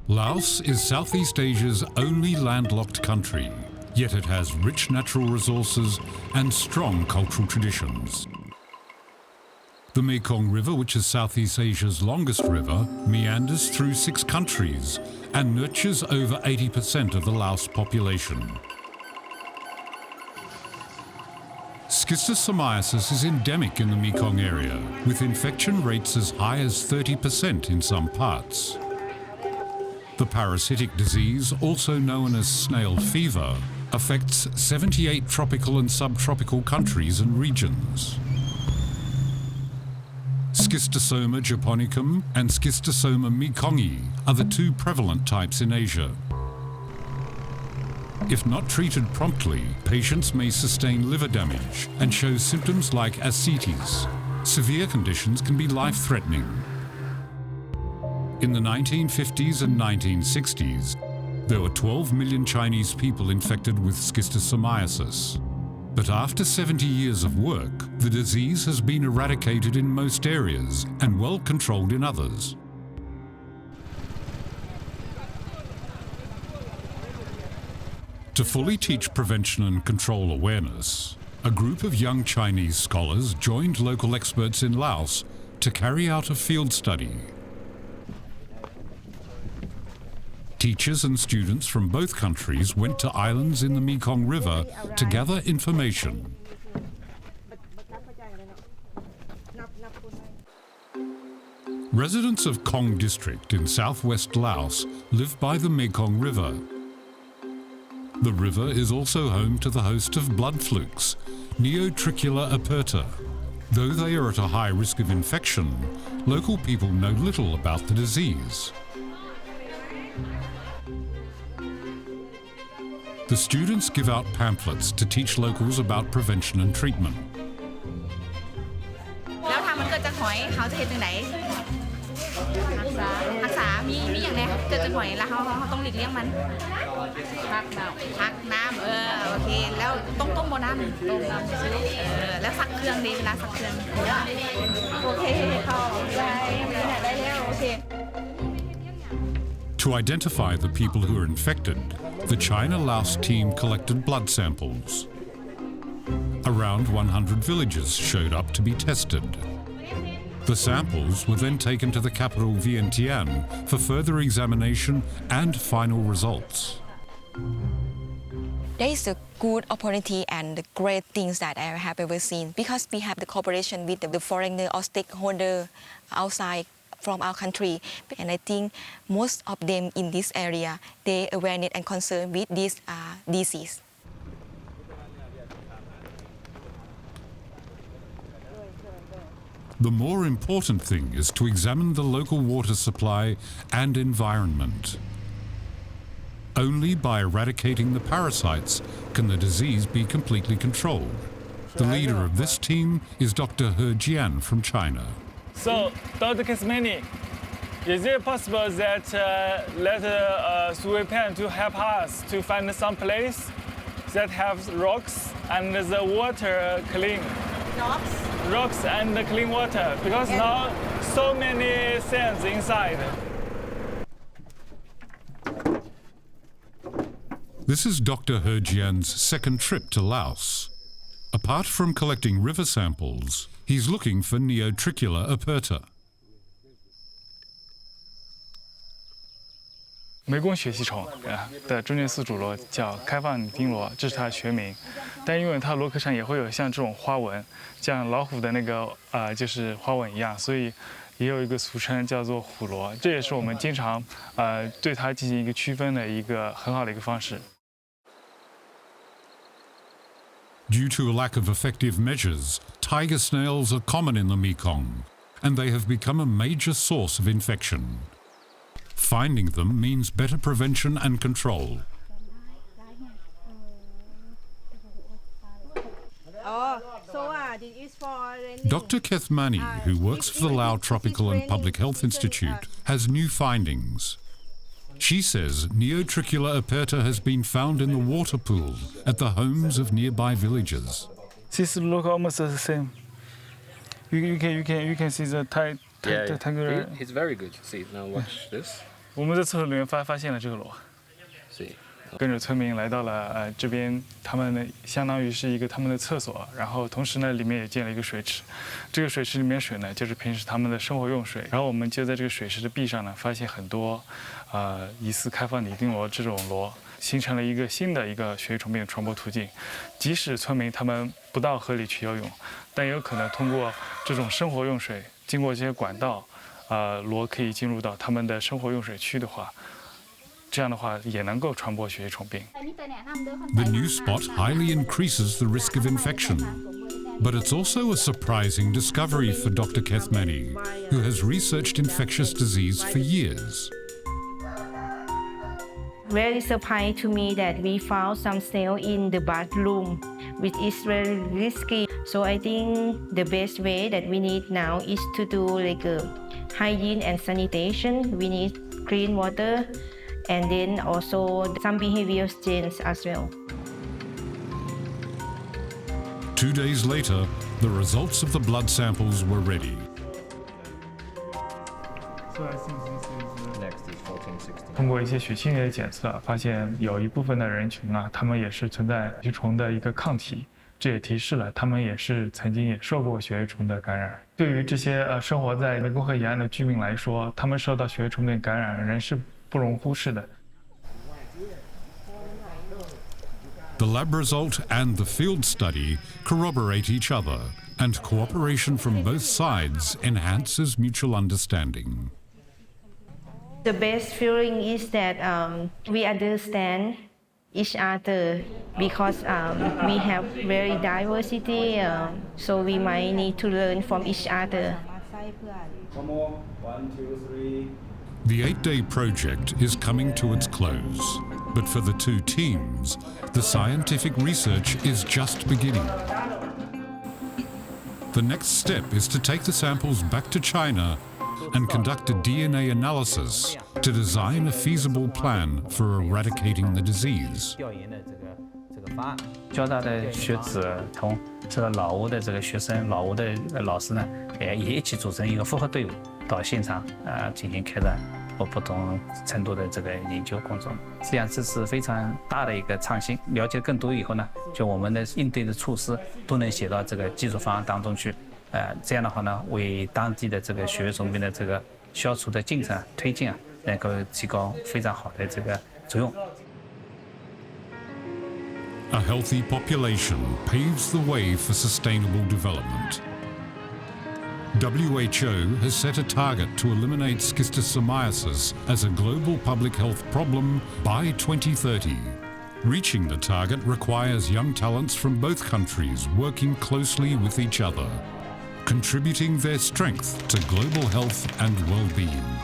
Laos is Southeast Asia's only landlocked country, yet it has rich natural resources and strong cultural traditions. The Mekong River, which is Southeast Asia's longest river, meanders through 6 countries and nurtures over 80% of the Laos population. Schistosomiasis is endemic in the Mekong area, with infection rates as high as 30% in some parts. The parasitic disease, also known as snail fever, affects 78 tropical and subtropical countries and regions. Schistosoma japonicum and Schistosoma mekongi are the 2 prevalent types in Asia. If not treated promptly, patients may sustain liver damage and show symptoms like ascites. Severe conditions can be life-threatening. In the 1950s and 1960s, there were 12 million Chinese people infected with schistosomiasis. But after 70 years of work, the disease has been eradicated in most areas and well controlled in others. To fully teach prevention and control awareness, a group of young Chinese scholars joined local experts in Laos to carry out a field study. Teachers and students from both countries went to islands in the Mekong River to gather information. Residents of Kong District in southwest Laos live by the Mekong River. The river is also home to the host of blood flukes, Neotricula aperta. Though they are at a high risk of infection, local people know little about the disease. The students give out pamphlets to teach locals about prevention and treatment. แล้วถ้ามันเกิดจากหอยเขาจะเฮ็ดจังได๋รักษามีอย่างแน่เกิดจากหอยแล้วเขาต้องหลีกเลี่ยงมันพักน้ำโอเคแล้วต้มบ่น้ำแล้วซักเครื่องดีเวลาซักเครื่องโอเคเข้าได้แล้วโอเค To identify the people who are infected, the China-Laos team collected blood samples. Around 100 villages showed up to be tested. The samples were then taken to the capital Vientiane for further examination and final results. There is a good opportunity and great things that I have ever seen because we have the cooperation with the foreigner or stakeholder outside from our country, and I think most of them in this area, they awareness and concern with this disease. The more important thing is to examine the local water supply and environment. Only by eradicating the parasites can the disease be completely controlled. The leader of this team is Dr. He Jian from China. So, Dr. Kismani, is it possible that let Sui Pen to help us to find some place that have rocks and the water clean? Rocks and clean water, because now so many sands inside. This is Dr. He Jian's second trip to Laos. Apart from collecting river samples, he's looking for Neotricula aperta. 湄公血吸虫的中间宿主螺叫开放拟丁螺，这是它的学名。但因为它螺壳上也会有像这种花纹，像老虎的那个就是花纹一样，所以也有一个俗称叫做虎螺。这也是我们经常对它进行一个区分的一个很好的一个方式。Due to a lack of effective measures, tiger snails are common in the Mekong, and they have become a major source of infection. Finding them means better prevention and control. Dr. Kethmani, who works for the Lao Tropical and Public Health Institute, has new findings. She says Neotricula aperta has been found in the water pool at the homes of nearby villagers. This look almost the same. You can see the tiger. It's very good. See, now watch this. 我们在厕所里面发现了这个螺。跟着村民来到了这边，他们呢相当于是一个他们的厕所，然后同时呢里面也建了一个水池，这个水池里面水呢就是平时他们的生活用水。然后我们就在这个水池的壁上呢发现很多疑似开放拟定螺这种螺，形成了一个新的一个血液虫病传播途径。即使村民他们不到河里去游泳，但也有可能通过这种生活用水，经过这些管道，螺可以进入到他们的生活用水区的话。这样的话也能够传播血液虫病。The new spot highly increases the risk of infection, but it's also a surprising discovery for Dr. Kethmani, who has researched infectious disease for years. Very surprised to me that we found some cell in the bathroom, which is very risky. So I think the best way that we need now is to do like hygiene and sanitation. We need clean water. And then also some behavioral change as well. 2 days later, the results of the blood samples were ready. 通过一些血清里的检测，发现有一部分的人群他们也是存在血虫的一个抗体，这也提示了他们也是曾经也受过血液虫的感染。对于这些生活在湄公河沿岸的居民来说，他们受到血液虫的感染仍是不容忽视的。The lab result and the field study corroborate each other, and cooperation from both sides enhances mutual understanding. The best feeling is that we understand each other because we have very diversity, so we might need to learn from each other. The 8-day project is coming to its close, but for the two teams, the scientific research is just beginning. The next step is to take the samples back to China and conduct a DNA analysis to design a feasible plan for eradicating the disease. 交大的学子同这个老挝的这个学生、老挝的老师呢，也一起组成一个复合队伍到现场进行开展不同程度的这个研究工作。实际上这是非常大的一个创新。了解更多以后呢，就我们的应对的措施都能写到这个技术方案当中去。这样的话呢，为当地的这个血液虫病的这个消除的进程推进能够提高非常好的这个作用。A healthy population paves the way for sustainable development. WHO has set a target to eliminate schistosomiasis as a global public health problem by 2030. Reaching the target requires young talents from both countries working closely with each other, contributing their strength to global health and well-being.